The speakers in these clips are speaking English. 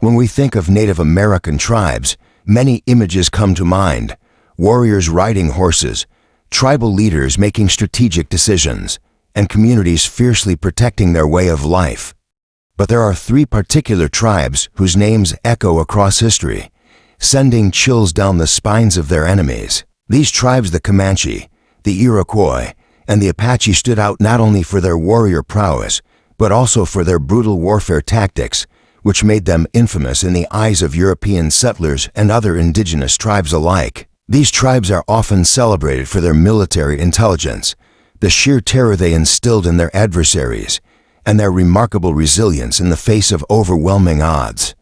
When we think of Native American tribes, many images come to mind: warriors riding horses, tribal leaders making strategic decisions, and communities fiercely protecting their way of life. But there are three particular tribes whose names echo across history, sending chills down the spines of their enemies. These tribes, the Comanche, the Iroquois, and the Apache, stood out not only for their warrior prowess, but also for their brutal warfare tactics, which made them infamous in the eyes of European settlers and other indigenous tribes alike. These tribes are often celebrated for their military intelligence, the sheer terror they instilled in their adversaries, and their remarkable resilience in the face of overwhelming odds.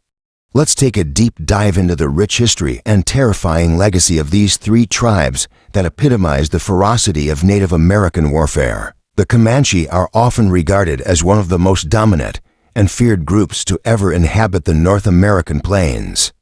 Let's take a deep dive into the rich history and terrifying legacy of these three tribes that epitomize the ferocity of Native American warfare. The Comanche are often regarded as one of the most dominant and feared groups to ever inhabit the North American plains.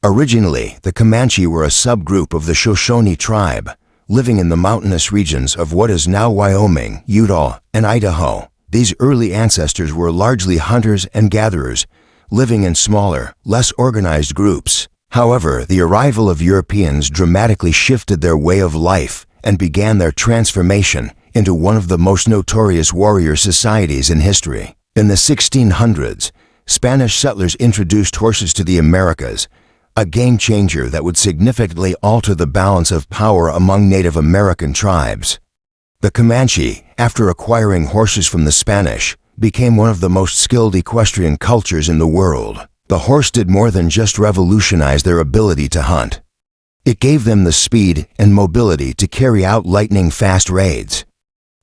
Originally, the Comanche were a subgroup of the Shoshone tribe, living in the mountainous regions of what is now Wyoming, Utah, and Idaho. These early ancestors were largely hunters and gatherers, living in smaller, less organized groups. However, the arrival of Europeans dramatically shifted their way of life and began their transformation into one of the most notorious warrior societies in history. In the 1600s, Spanish settlers introduced horses to the Americas, a game changer that would significantly alter the balance of power among Native American tribes. The Comanche, after acquiring horses from the Spanish, became one of the most skilled equestrian cultures in the world. The horse did more than just revolutionize their ability to hunt. It gave them the speed and mobility to carry out lightning-fast raids.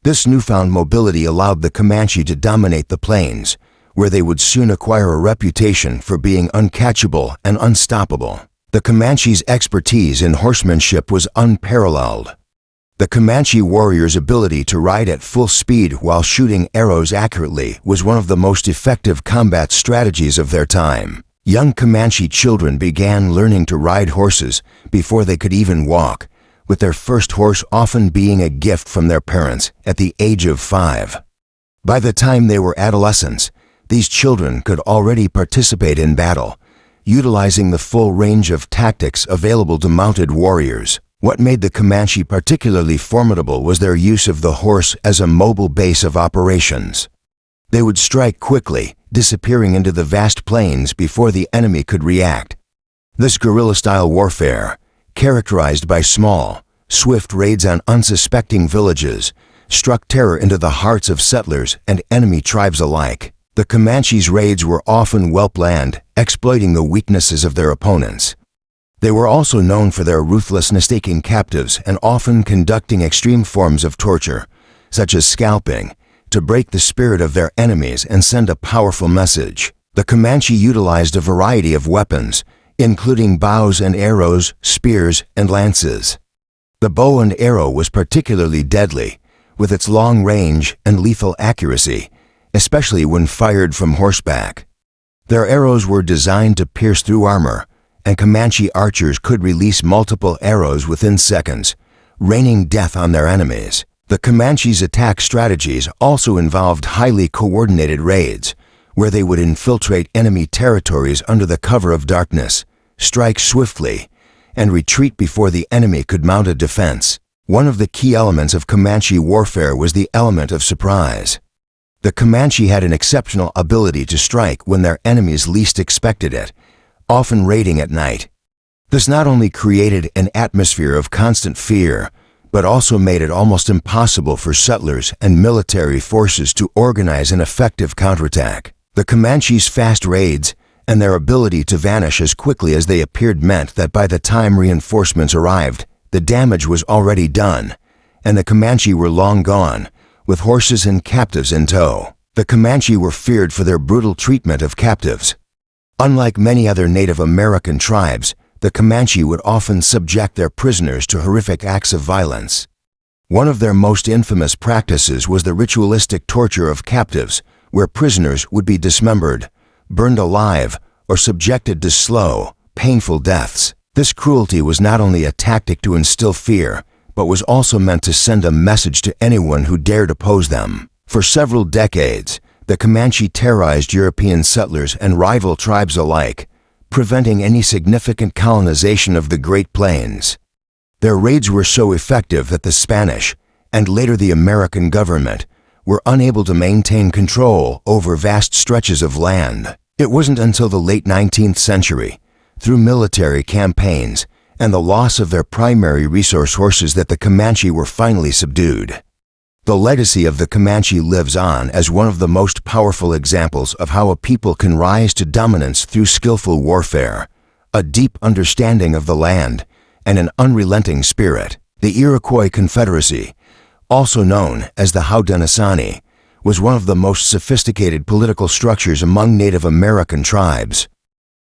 This newfound mobility allowed the Comanche to dominate the plains, where they would soon acquire a reputation for being uncatchable and unstoppable. The Comanche's expertise in horsemanship was unparalleled. The Comanche warrior's ability to ride at full speed while shooting arrows accurately was one of the most effective combat strategies of their time. Young Comanche children began learning to ride horses before they could even walk, with their first horse often being a gift from their parents at the age of 5. By the time they were adolescents, these children could already participate in battle, utilizing the full range of tactics available to mounted warriors. What made the Comanche particularly formidable was their use of the horse as a mobile base of operations. They would strike quickly, disappearing into the vast plains before the enemy could react. This guerrilla-style warfare, characterized by small, swift raids on unsuspecting villages, struck terror into the hearts of settlers and enemy tribes alike. The Comanche's raids were often well-planned, exploiting the weaknesses of their opponents. They were also known for their ruthlessness, taking captives and often conducting extreme forms of torture, such as scalping, to break the spirit of their enemies and send a powerful message. The Comanche utilized a variety of weapons, including bows and arrows, spears, and lances. The bow and arrow was particularly deadly, with its long range and lethal accuracy, especially when fired from horseback. Their arrows were designed to pierce through armor, and Comanche archers could release multiple arrows within seconds, raining death on their enemies. The Comanche's attack strategies also involved highly coordinated raids, where they would infiltrate enemy territories under the cover of darkness, strike swiftly, and retreat before the enemy could mount a defense. One of the key elements of Comanche warfare was the element of surprise. The Comanche had an exceptional ability to strike when their enemies least expected it, often raiding at night. This not only created an atmosphere of constant fear, but also made it almost impossible for settlers and military forces to organize an effective counterattack. The Comanche's fast raids and their ability to vanish as quickly as they appeared meant that by the time reinforcements arrived, the damage was already done, and the Comanche were long gone, with horses and captives in tow. The Comanche were feared for their brutal treatment of captives. Unlike many other Native American tribes, the Comanche would often subject their prisoners to horrific acts of violence. One of their most infamous practices was the ritualistic torture of captives, where prisoners would be dismembered, burned alive, or subjected to slow, painful deaths. This cruelty was not only a tactic to instill fear, but was also meant to send a message to anyone who dared oppose them. For several decades, the Comanche terrorized European settlers and rival tribes alike, preventing any significant colonization of the Great Plains. Their raids were so effective that the Spanish, and later the American government, were unable to maintain control over vast stretches of land. It wasn't until the late 19th century, through military campaigns and the loss of their primary resource horses, that the Comanche were finally subdued. The legacy of the Comanche lives on as one of the most powerful examples of how a people can rise to dominance through skillful warfare, a deep understanding of the land, and an unrelenting spirit. The Iroquois Confederacy, also known as the Haudenosaunee, was one of the most sophisticated political structures among Native American tribes.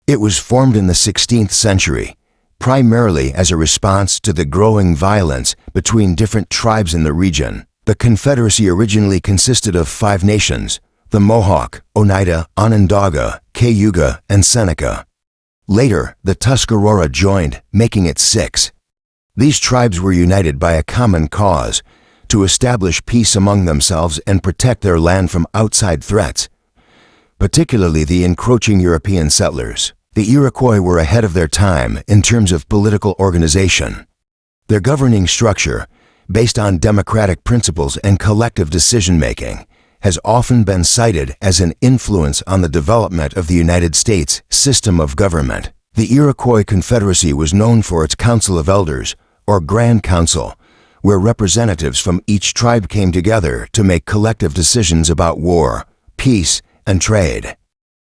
It was formed in the 16th century, primarily as a response to the growing violence between different tribes in the region. The Confederacy originally consisted of 5 nations: the Mohawk, Oneida, Onondaga, Cayuga, and Seneca. Later, the Tuscarora joined, making it 6. These tribes were united by a common cause: to establish peace among themselves and protect their land from outside threats, particularly the encroaching European settlers. The Iroquois were ahead of their time in terms of political organization. Their governing structure, based on democratic principles and collective decision-making, has often been cited as an influence on the development of the United States system of government. The Iroquois Confederacy was known for its Council of Elders, or Grand Council, where representatives from each tribe came together to make collective decisions about war, peace, and trade.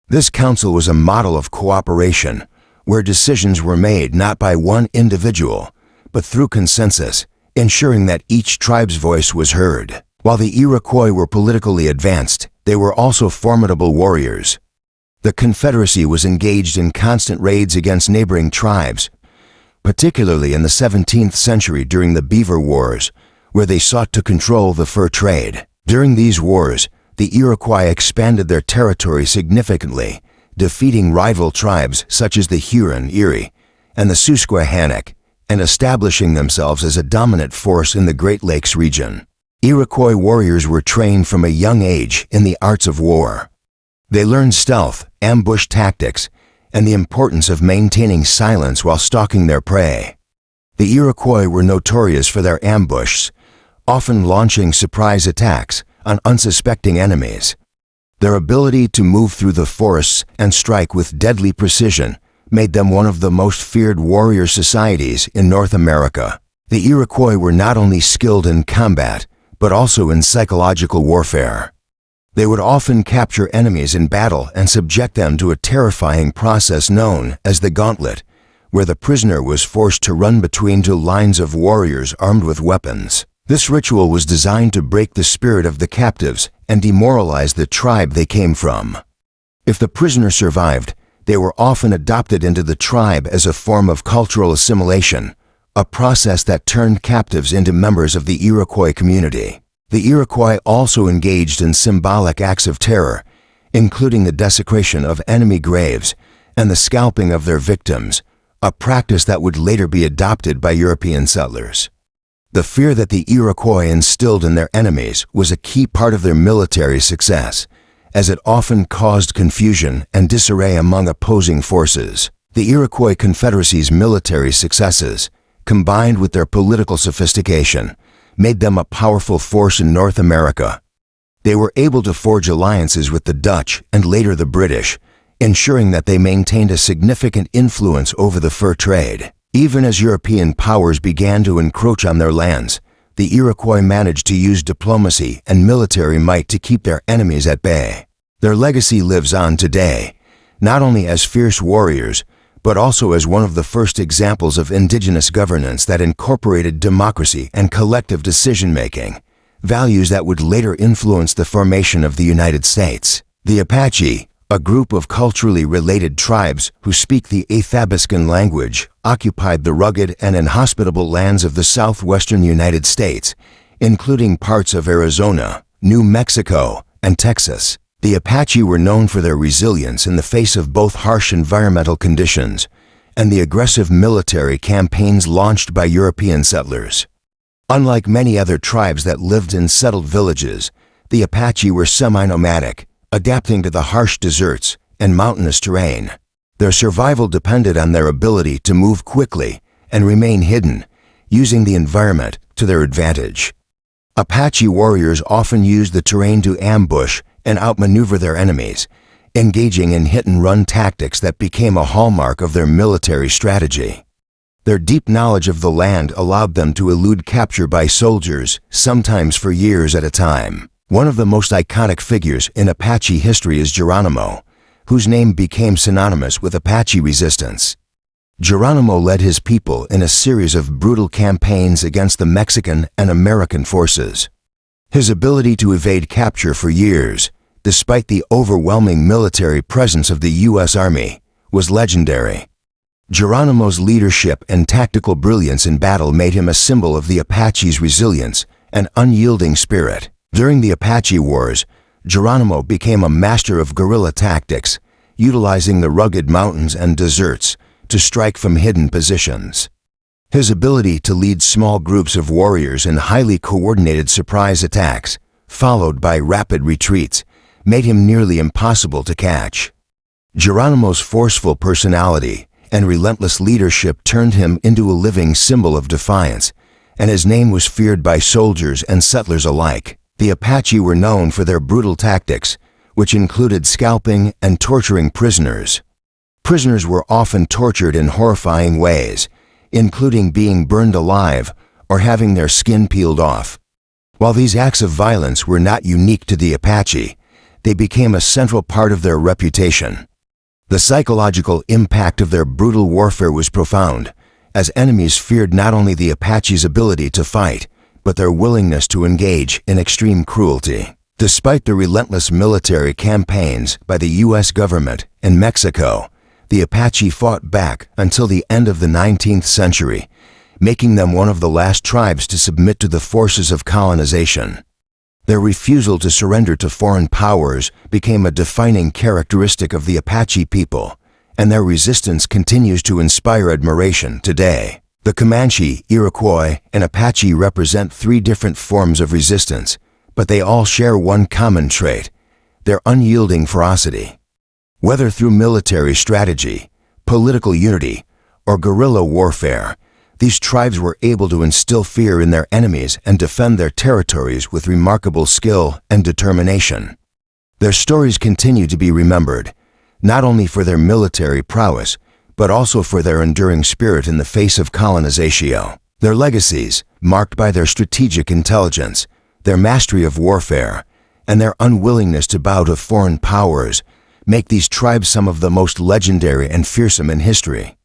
This council was a model of cooperation, where decisions were made not by one individual, but through consensus, ensuring that each tribe's voice was heard. While the Iroquois were politically advanced, they were also formidable warriors. The Confederacy was engaged in constant raids against neighboring tribes, particularly in the 17th century during the Beaver Wars, where they sought to control the fur trade. During these wars, the Iroquois expanded their territory significantly, defeating rival tribes such as the Huron-Erie and the Susquehannock, and establishing themselves as a dominant force in the Great Lakes region. Iroquois warriors were trained from a young age in the arts of war. They learned stealth, ambush tactics, and the importance of maintaining silence while stalking their prey. The Iroquois were notorious for their ambushes, often launching surprise attacks on unsuspecting enemies. Their ability to move through the forests and strike with deadly precision made them one of the most feared warrior societies in North America. The Iroquois were not only skilled in combat, but also in psychological warfare. They would often capture enemies in battle and subject them to a terrifying process known as the gauntlet, where the prisoner was forced to run between 2 lines of warriors armed with weapons. This ritual was designed to break the spirit of the captives and demoralize the tribe they came from. If the prisoner survived, they were often adopted into the tribe as a form of cultural assimilation, a process that turned captives into members of the Iroquois community. The Iroquois also engaged in symbolic acts of terror, including the desecration of enemy graves and the scalping of their victims, a practice that would later be adopted by European settlers. The fear that the Iroquois instilled in their enemies was a key part of their military success, as it often caused confusion and disarray among opposing forces. The Iroquois Confederacy's military successes, combined with their political sophistication, made them a powerful force in North America. They were able to forge alliances with the Dutch and later the British, ensuring that they maintained a significant influence over the fur trade. Even as European powers began to encroach on their lands, the Iroquois managed to use diplomacy and military might to keep their enemies at bay. Their legacy lives on today, not only as fierce warriors, but also as one of the first examples of indigenous governance that incorporated democracy and collective decision-making, values that would later influence the formation of the United States. The Apache, a group of culturally related tribes who speak the Athabascan language, occupied the rugged and inhospitable lands of the southwestern United States, including parts of Arizona, New Mexico, and Texas. The Apache were known for their resilience in the face of both harsh environmental conditions and the aggressive military campaigns launched by European settlers. Unlike many other tribes that lived in settled villages, the Apache were semi-nomadic, adapting to the harsh deserts and mountainous terrain. Their survival depended on their ability to move quickly and remain hidden, using the environment to their advantage. Apache warriors often used the terrain to ambush and outmaneuver their enemies, engaging in hit-and-run tactics that became a hallmark of their military strategy. Their deep knowledge of the land allowed them to elude capture by soldiers, sometimes for years at a time. One of the most iconic figures in Apache history is Geronimo, whose name became synonymous with Apache resistance. Geronimo led his people in a series of brutal campaigns against the Mexican and American forces. His ability to evade capture for years, despite the overwhelming military presence of the U.S. Army, was legendary. Geronimo's leadership and tactical brilliance in battle made him a symbol of the Apache's resilience and unyielding spirit. During the Apache Wars, Geronimo became a master of guerrilla tactics, utilizing the rugged mountains and deserts to strike from hidden positions. His ability to lead small groups of warriors in highly coordinated surprise attacks, followed by rapid retreats, made him nearly impossible to catch. Geronimo's forceful personality and relentless leadership turned him into a living symbol of defiance, and his name was feared by soldiers and settlers alike. The Apache were known for their brutal tactics, which included scalping and torturing prisoners. Prisoners were often tortured in horrifying ways, including being burned alive or having their skin peeled off. While these acts of violence were not unique to the Apache, they became a central part of their reputation. The psychological impact of their brutal warfare was profound, as enemies feared not only the Apache's ability to fight, but their willingness to engage in extreme cruelty. Despite the relentless military campaigns by the U.S. government and Mexico, the Apache fought back until the end of the 19th century, making them one of the last tribes to submit to the forces of colonization. Their refusal to surrender to foreign powers became a defining characteristic of the Apache people, and their resistance continues to inspire admiration today. The Comanche, Iroquois, and Apache represent three different forms of resistance, but they all share one common trait: their unyielding ferocity. Whether through military strategy, political unity, or guerrilla warfare, these tribes were able to instill fear in their enemies and defend their territories with remarkable skill and determination. Their stories continue to be remembered, not only for their military prowess, but also for their enduring spirit in the face of colonization. Their legacies, marked by their strategic intelligence, their mastery of warfare, and their unwillingness to bow to foreign powers, make these tribes some of the most legendary and fearsome in history.